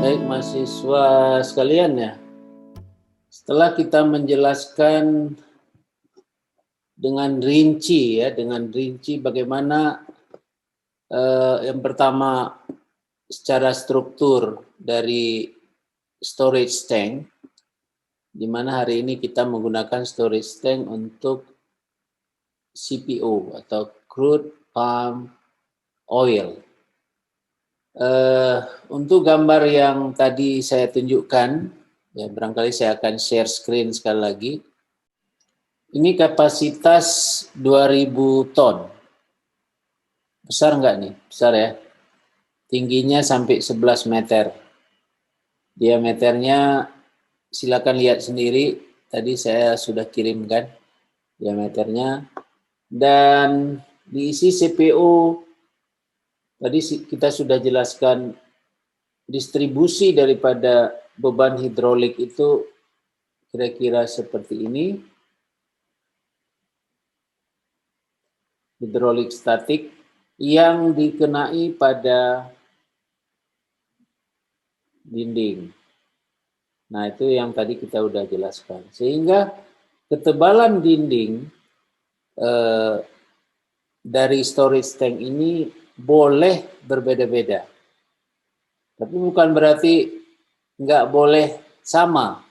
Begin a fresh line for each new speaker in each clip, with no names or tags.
Baik mahasiswa sekalian ya, setelah kita menjelaskan dengan rinci bagaimana yang pertama secara struktur dari storage tank, di mana hari ini kita menggunakan storage tank untuk CPO atau crude palm oil. Untuk gambar yang tadi saya tunjukkan, ya barangkali saya akan share screen sekali lagi. Ini kapasitas 2000 ton. Besar nggak nih? Besar ya. Tingginya sampai 11 meter. Diameternya silakan lihat sendiri. Tadi saya sudah kirimkan diameternya. Dan diisi CPO. Tadi kita sudah jelaskan distribusi daripada beban hidrolik itu kira-kira seperti ini. Hidrolik statik yang dikenai pada dinding. Nah, itu yang tadi kita udah jelaskan. Sehingga ketebalan dinding dari storage tank ini boleh berbeda-beda. Tapi bukan berarti nggak boleh sama.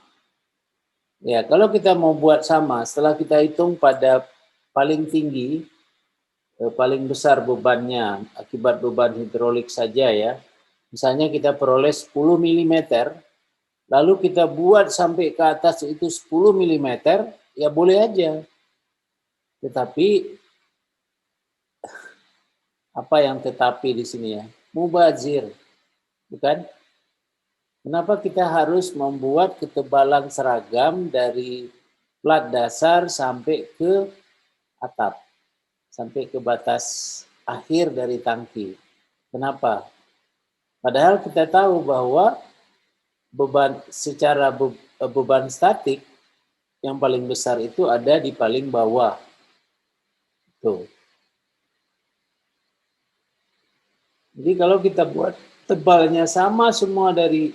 Ya, kalau kita mau buat sama, setelah kita hitung pada paling tinggi, paling besar bebannya akibat beban hidrolik saja ya. Misalnya kita peroleh 10 mm, lalu kita buat sampai ke atas itu 10 mm, ya boleh aja. Tetapi apa yang tetapi di sini ya? Mubazir, bukan? Kenapa kita harus membuat ketebalan seragam dari plat dasar sampai ke atap, sampai ke batas akhir dari tangki? Kenapa? Padahal kita tahu bahwa beban secara beban statik yang paling besar itu ada di paling bawah. Tuh. Jadi kalau kita buat tebalnya sama semua dari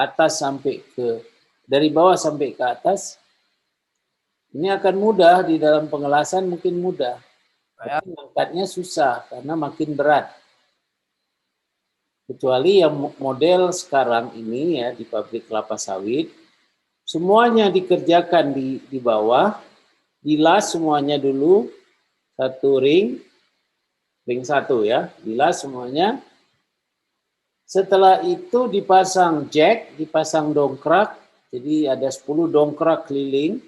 atas sampai ke, dari bawah sampai ke atas, ini akan mudah di dalam pengelasan, mungkin mudah. Tapi angkatnya susah karena makin berat. Kecuali yang model sekarang ini ya di pabrik kelapa sawit, semuanya dikerjakan di bawah, dilas semuanya dulu, satu ring satu ya, dilas semuanya. Setelah itu dipasang jack, dipasang dongkrak, jadi ada 10 dongkrak keliling,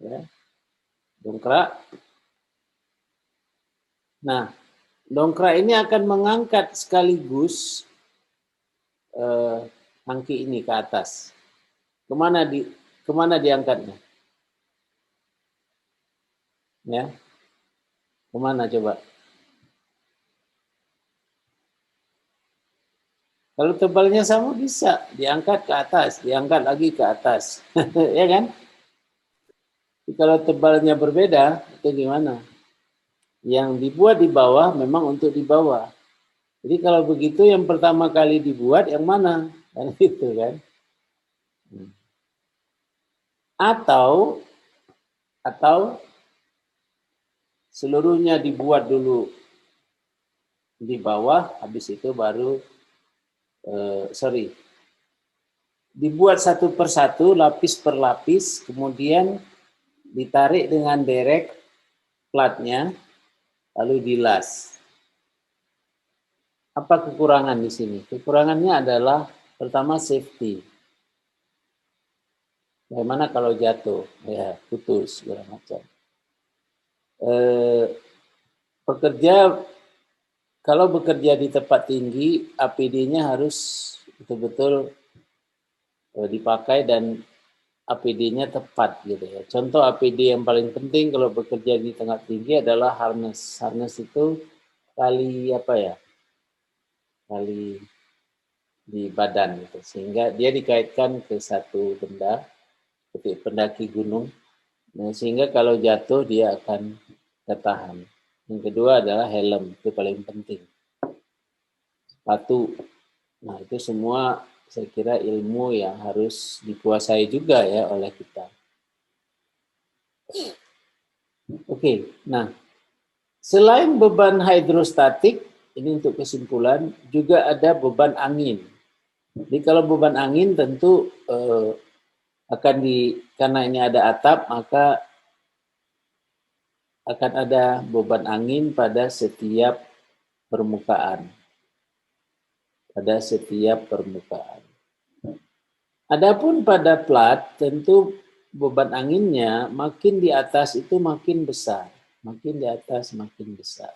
ya, dongkrak. Nah, dongkrak ini akan mengangkat sekaligus tangki ini ke atas. Kemana diangkatnya? Ya, kemana coba? Kalau tebalnya sama bisa diangkat ke atas, diangkat lagi ke atas, ya kan? Kalau tebalnya berbeda, itu gimana? Yang dibuat di bawah memang untuk di bawah. Jadi kalau begitu yang pertama kali dibuat yang mana? Kan gitu kan? Atau seluruhnya dibuat dulu di bawah, habis itu baru dibuat satu persatu, lapis per lapis, kemudian ditarik dengan derek platnya, lalu dilas. Apa kekurangan di sini? Kekurangannya adalah pertama safety. Bagaimana kalau jatuh? Ya, putus, segala macam. Kalau bekerja di tempat tinggi, APD-nya harus betul-betul dipakai dan APD-nya tepat gitu ya. Contoh APD yang paling penting kalau bekerja di tempat tinggi adalah harness. Harness itu tali apa ya? Tali di badan gitu. Sehingga dia dikaitkan ke satu benda seperti pendaki gunung. Nah, sehingga kalau jatuh dia akan tertahan. Yang kedua adalah helm, itu paling penting. Sepatu. Nah, itu semua saya kira ilmu yang harus dikuasai juga ya oleh kita. Oke, nah selain beban hidrostatik, ini untuk kesimpulan, juga ada beban angin. Jadi kalau beban angin tentu karena ini ada atap, maka akan ada beban angin pada setiap permukaan. Pada setiap permukaan. Adapun pada plat, tentu beban anginnya makin di atas itu makin besar. Makin di atas makin besar.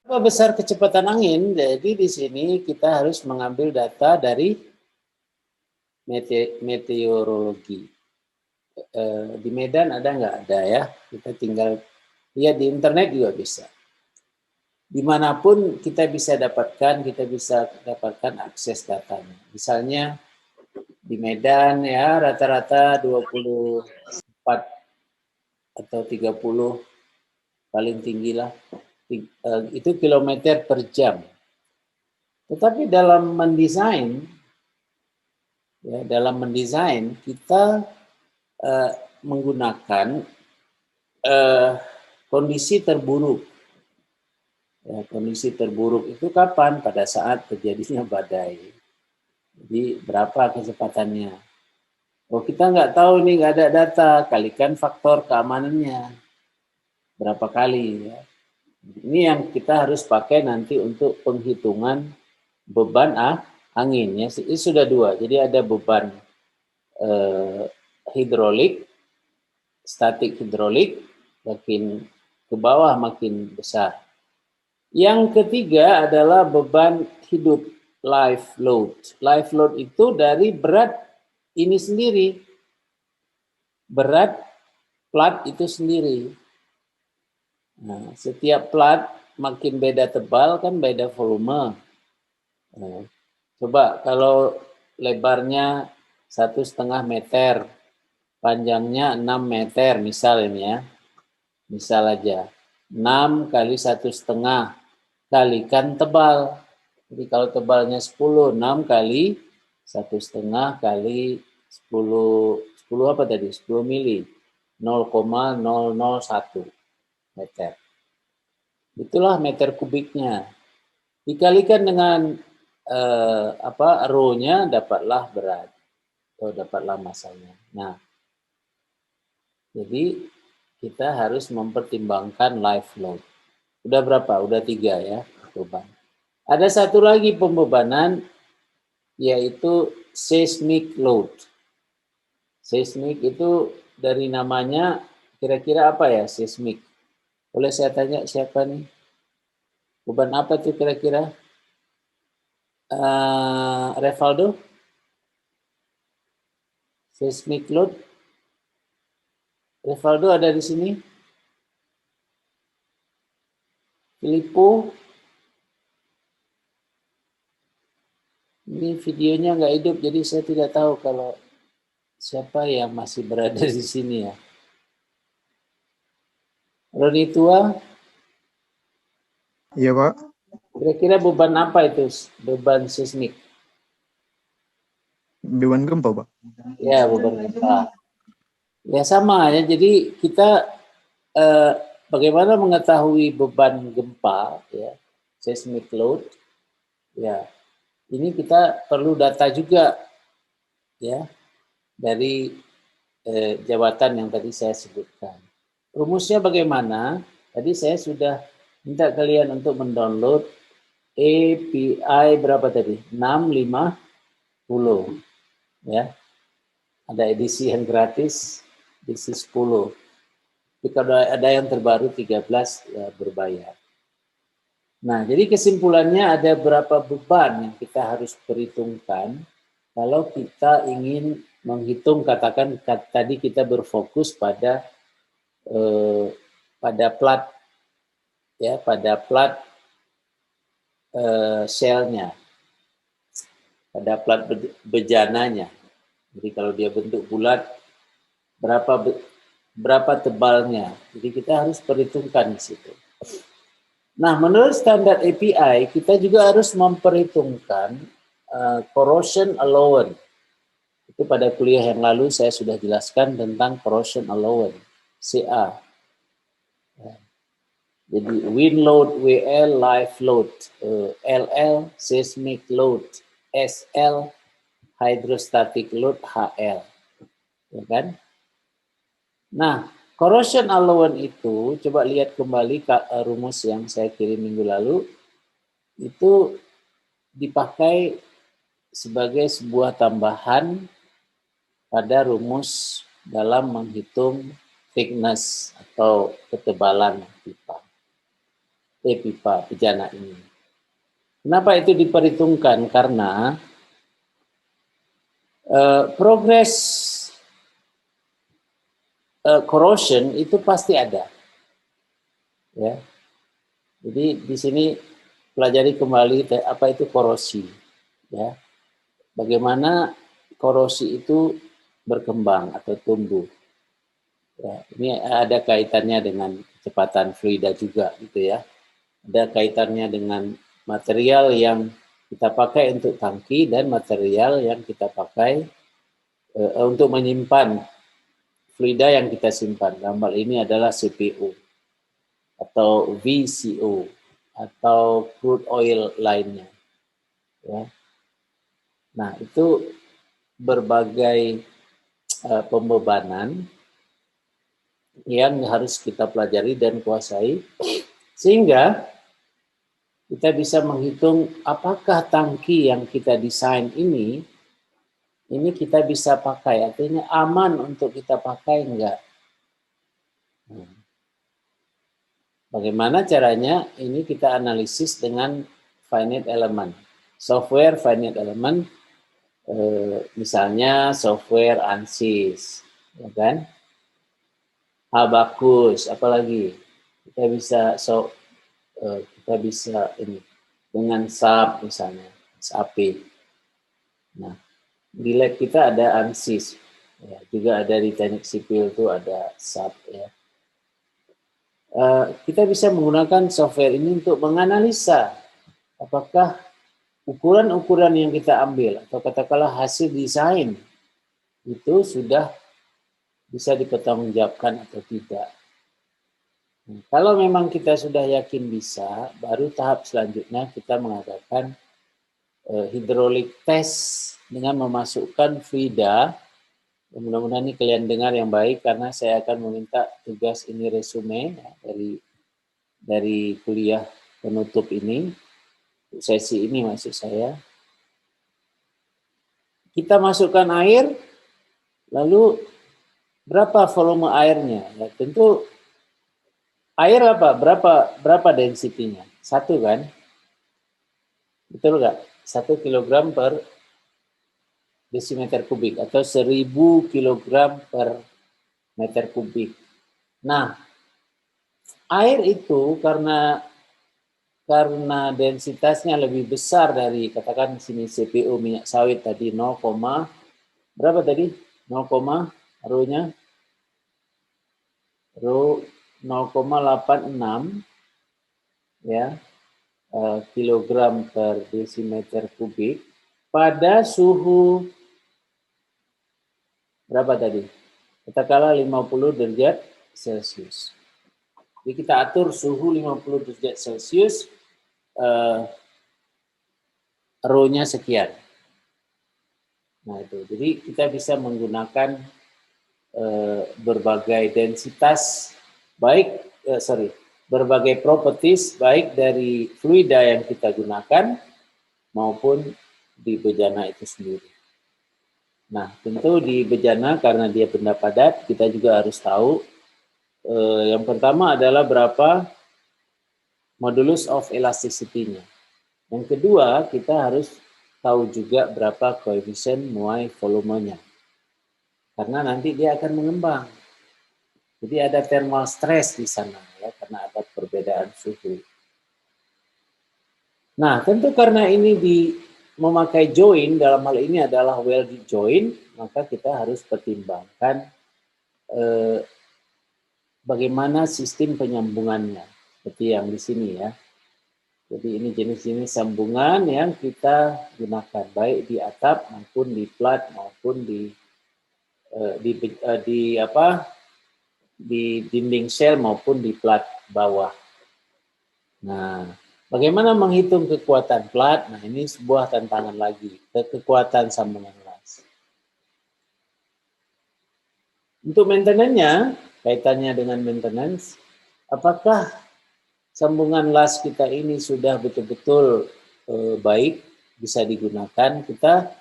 Berapa besar kecepatan angin? Jadi di sini kita harus mengambil data dari meteorologi. Di Medan ada nggak? Ada ya. Kita tinggal lihat di internet juga bisa. Dimanapun kita bisa dapatkan akses datanya. Misalnya di Medan ya rata-rata 24 atau 30 paling tinggi lah. Itu kilometer per jam. Tetapi dalam mendesain kita menggunakan kondisi terburuk. Ya, kondisi terburuk itu kapan? Pada saat terjadinya badai. Jadi berapa kecepatannya? Oh kita nggak tahu ini, nggak ada data, kalikan faktor keamanannya. Berapa kali ya. Ini yang kita harus pakai nanti untuk penghitungan beban angin. Ya. Ini sudah dua, jadi ada beban hidrolik, statik hidrolik, makin ke bawah makin besar. Yang ketiga adalah beban hidup. Life load. Life load itu dari berat ini sendiri. Berat plat itu sendiri. Nah, setiap plat makin beda tebal kan beda volume. Nah, coba kalau lebarnya 1,5 meter, panjangnya 6 meter misal ini ya. Misal aja. 6 kali 1,5 kalikan tebal. Jadi kalau tebalnya 10, 6 kali 1,5 kali 10 apa tadi? 10 mili. 0,001 meter. Itulah meter kubiknya. Dikalikan dengan rho-nya dapatlah berat atau dapatlah masanya. Nah, jadi kita harus mempertimbangkan life load. Udah berapa? Udah 3 ya beban. Ada satu lagi pembebanan, yaitu seismic load. Seismic itu dari namanya, kira-kira apa ya seismic? Boleh saya tanya siapa nih? Beban apa itu kira-kira? Revaldo? Seismic load? Revaldo ada di sini? Filippo? Ini videonya nggak hidup, jadi saya tidak tahu kalau siapa yang masih berada di sini ya. Roni tua?
Iya Pak.
Kira-kira beban apa itu? Beban seismik?
Beban gempa Pak.
Ya, beban gempa. Ya sama ya, jadi kita bagaimana mengetahui beban gempa, ya, seismic load, ya, ini kita perlu data juga, ya, dari jabatan yang tadi saya sebutkan. Rumusnya bagaimana? Tadi saya sudah minta kalian untuk mendownload API berapa tadi? 650, ya. Ada edisi yang gratis, edisi 10. Tapi kalau ada yang terbaru 13 ya berbayar. Nah, jadi kesimpulannya ada berapa beban yang kita harus perhitungkan kalau kita ingin menghitung, katakan tadi kita berfokus pada plat, ya, pada plat selnya, pada plat bejananya. Jadi kalau dia bentuk bulat, berapa tebalnya. Jadi kita harus perhitungkan di situ. Nah, menurut standar API, kita juga harus memperhitungkan corrosion allowance. Itu pada kuliah yang lalu saya sudah jelaskan tentang corrosion allowance, CA. Jadi wind load, WL, live load, LL, seismic load, SL, hydrostatic load, HL. Ya kan? Nah, corrosion allowance itu, coba lihat kembali rumus yang saya kirim minggu lalu, itu dipakai sebagai sebuah tambahan pada rumus dalam menghitung thickness atau ketebalan pipa. Pipa bejana ini. Kenapa itu diperhitungkan? Karena progres corrosion itu pasti ada. Ya. Jadi di sini pelajari kembali apa itu korosi. Ya. Bagaimana korosi itu berkembang atau tumbuh. Ya, ini ada kaitannya dengan kecepatan fluida juga gitu ya. Ada kaitannya dengan material yang kita pakai untuk tangki dan material yang kita pakai untuk menyimpan fluida yang kita simpan. Dalam hal ini adalah CPO atau VCO atau crude oil lainnya. Ya. Nah, itu berbagai pembebanan yang harus kita pelajari dan kuasai sehingga kita bisa menghitung apakah tangki yang kita desain ini kita bisa pakai, artinya aman untuk kita pakai enggak. Bagaimana caranya? Ini kita analisis dengan finite element. Software finite element, misalnya software ANSYS, ya kan? Abacus, apalagi kita bisa ini dengan SAP misalnya, SAP. Nah, di lab kita ada ANSYS, ya, juga ada di teknik sipil itu ada SAP ya. Kita bisa menggunakan software ini untuk menganalisa apakah ukuran-ukuran yang kita ambil atau katakanlah hasil desain itu sudah bisa dipertanggungjawabkan atau tidak. Nah, kalau memang kita sudah yakin bisa, baru tahap selanjutnya kita mengadakan hidrolik test dengan memasukkan fluida. Mudah-mudahan ini kalian dengar yang baik karena saya akan meminta tugas ini resume ya, dari kuliah penutup ini, sesi ini maksud saya. Kita masukkan air, lalu berapa volume airnya? Ya, tentu air apa? Berapa densitinya? 1 kan? Betul nggak? 1 kilogram per desimeter kubik atau 1000 kilogram per meter kubik. Nah, air itu karena densitasnya lebih besar dari katakan sini CPO minyak sawit tadi 0, berapa tadi? 0, rho-nya rho 0,86 ya kilogram per desimeter kubik pada suhu berapa tadi? Katakanlah 50 derajat Celcius. Jadi kita atur suhu 50 derajat Celcius, rho-nya sekian. Nah itu, jadi kita bisa menggunakan berbagai densitas, berbagai properties baik dari fluida yang kita gunakan maupun di bejana itu sendiri. Nah, tentu di bejana karena dia benda padat, kita juga harus tahu yang pertama adalah berapa modulus of elasticity-nya. Yang kedua, kita harus tahu juga berapa koefisien muai volumenya. Karena nanti dia akan mengembang. Jadi ada thermal stress di sana ya karena ada perbedaan suhu. Nah, tentu karena ini memakai join, dalam hal ini adalah welded join, maka kita harus pertimbangkan bagaimana sistem penyambungannya, seperti yang di sini ya. Jadi ini jenis-jenis sambungan yang kita gunakan baik di atap maupun di plat maupun di dinding sel maupun di plat bawah. Nah, bagaimana menghitung kekuatan plat? Nah, ini sebuah tantangan lagi, kekuatan sambungan las. Untuk maintenance-nya, kaitannya dengan maintenance, apakah sambungan las kita ini sudah betul-betul baik, bisa digunakan, kita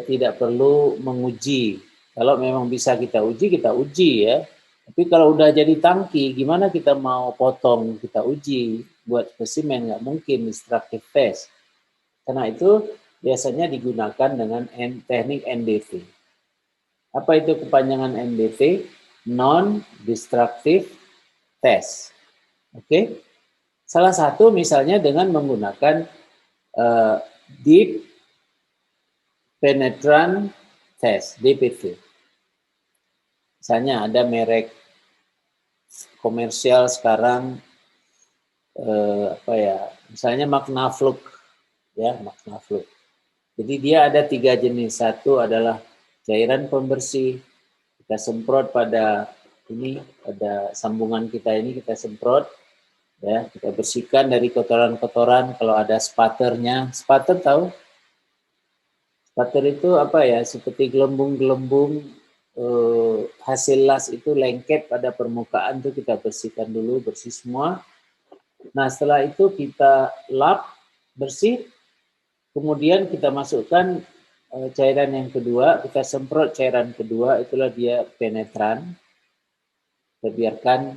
tidak perlu menguji. Kalau memang bisa kita uji ya. Tapi kalau udah jadi tangki, gimana kita mau potong, kita uji, buat spesimen, nggak mungkin, destructive test. Karena itu biasanya digunakan dengan teknik NDT. Apa itu kepanjangan NDT? Non-destructive test. Oke? Salah satu misalnya dengan menggunakan deep penetrant test, DPT. Misalnya ada merek komersial sekarang, misalnya Magnaflux, ya Magnaflux. Jadi dia ada 3 jenis. Satu adalah cairan pembersih, kita semprot pada ini, pada sambungan kita ini kita semprot, ya kita bersihkan dari kotoran-kotoran. Kalau ada spatternya, spatter tahu? Spatter itu apa ya? Seperti gelembung-gelembung hasil las itu lengket pada permukaan, tuh kita bersihkan dulu, bersih semua. Nah setelah itu kita lap bersih, kemudian kita masukkan cairan yang kedua, kita semprot cairan kedua, itulah dia penetran. Kita biarkan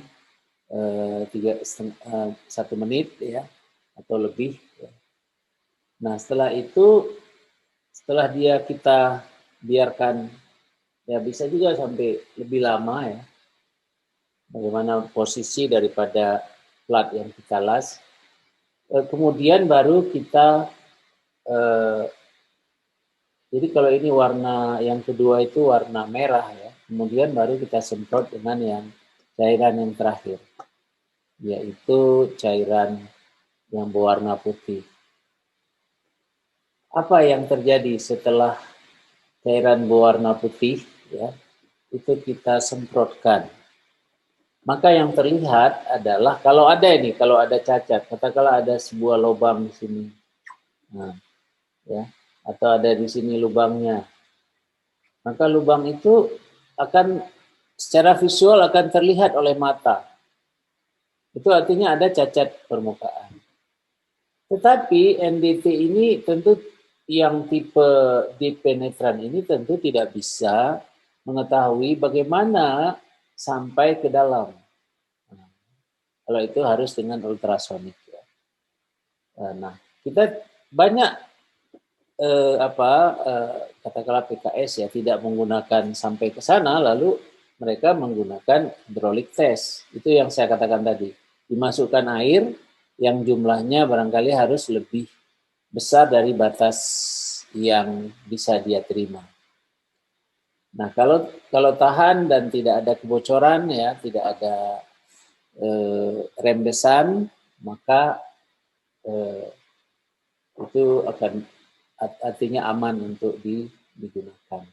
1 menit ya atau lebih. Nah setelah itu, setelah dia kita biarkan, ya bisa juga sampai lebih lama ya, bagaimana posisi daripada plat yang kita las. Kemudian baru kita, jadi kalau ini warna yang kedua itu warna merah ya, kemudian baru kita semprot dengan yang cairan yang terakhir, yaitu cairan yang berwarna putih. Apa yang terjadi setelah cairan berwarna putih ya, itu kita semprotkan. Maka yang terlihat adalah kalau ada cacat, katakanlah ada sebuah lubang di sini, nah, ya, atau ada di sini lubangnya, maka lubang itu akan secara visual akan terlihat oleh mata. Itu artinya ada cacat permukaan. Tetapi NDT ini tentu yang tipe deep penetrant ini tentu tidak bisa mengetahui bagaimana sampai ke dalam. Kalau itu harus dengan ultrasonik. Nah, kita banyak katakanlah PKS ya tidak menggunakan sampai ke sana, lalu mereka menggunakan hydraulic test. Itu yang saya katakan tadi. Dimasukkan air yang jumlahnya barangkali harus lebih besar dari batas yang bisa dia terima. Nah, kalau tahan dan tidak ada kebocoran ya, tidak ada rembesan, maka itu akan artinya aman untuk digunakan.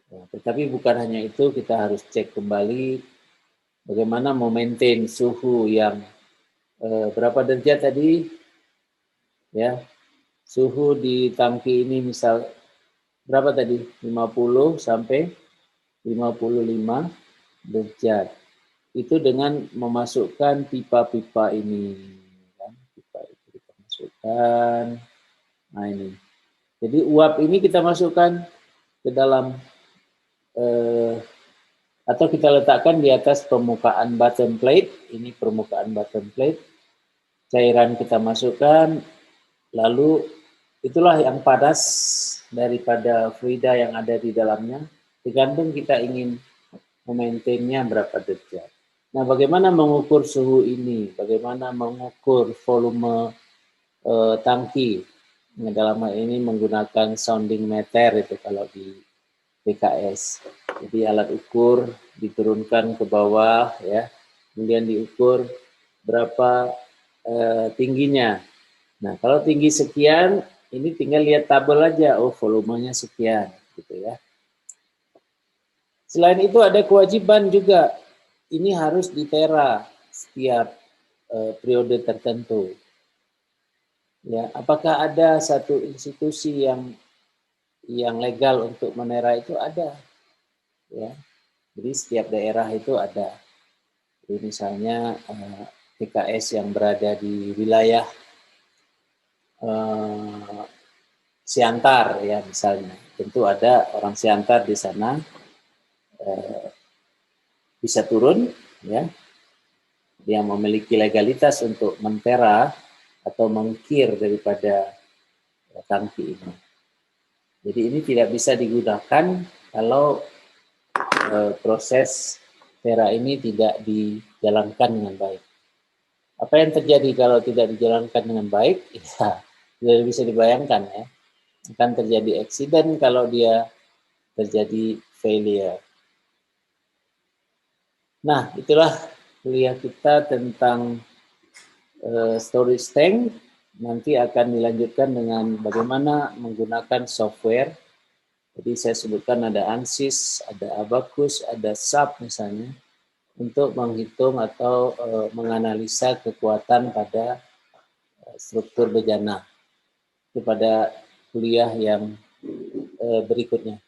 Ya, tetapi bukan hanya itu, kita harus cek kembali bagaimana memaintain suhu yang berapa derajat tadi, ya suhu di tangki ini misal berapa tadi, 50 sampai 55 derajat. Itu dengan memasukkan pipa-pipa ini, kan? Pipa itu kita masukkan. Nah ini, jadi uap ini kita masukkan ke dalam atau kita letakkan di atas permukaan bottom plate. Ini permukaan bottom plate. Cairan kita masukkan, lalu itulah yang panas daripada fluida yang ada di dalamnya. Tergantung kita ingin memaintainnya berapa derajat. Nah, bagaimana mengukur suhu ini? Bagaimana mengukur volume tangki? Nah, dalam hal ini menggunakan sounding meter itu kalau di PKS. Jadi alat ukur diturunkan ke bawah ya, kemudian diukur berapa tingginya. Nah, kalau tinggi sekian, ini tinggal lihat tabel aja, oh volumenya sekian, gitu ya. Selain itu ada kewajiban juga, ini harus ditera setiap periode tertentu. Ya, apakah ada satu institusi yang legal untuk menera itu? Ada, ya. Jadi setiap daerah itu ada. Jadi misalnya TKS yang berada di wilayah Siantar ya misalnya, tentu ada orang Siantar di sana bisa turun ya, dia memiliki legalitas untuk mentera atau mengkir daripada tangki ini. Jadi ini tidak bisa digunakan kalau proses tera ini tidak dijalankan dengan baik. Apa yang terjadi kalau tidak dijalankan dengan baik? Ya, tidak bisa dibayangkan ya. Akan terjadi accident kalau dia terjadi failure. Nah, itulah kuliah kita tentang storage tank. Nanti akan dilanjutkan dengan bagaimana menggunakan software. Jadi saya sebutkan ada ANSYS, ada Abacus, ada SAP misalnya, untuk menghitung atau menganalisa kekuatan pada struktur bejana. Itu pada kuliah yang berikutnya.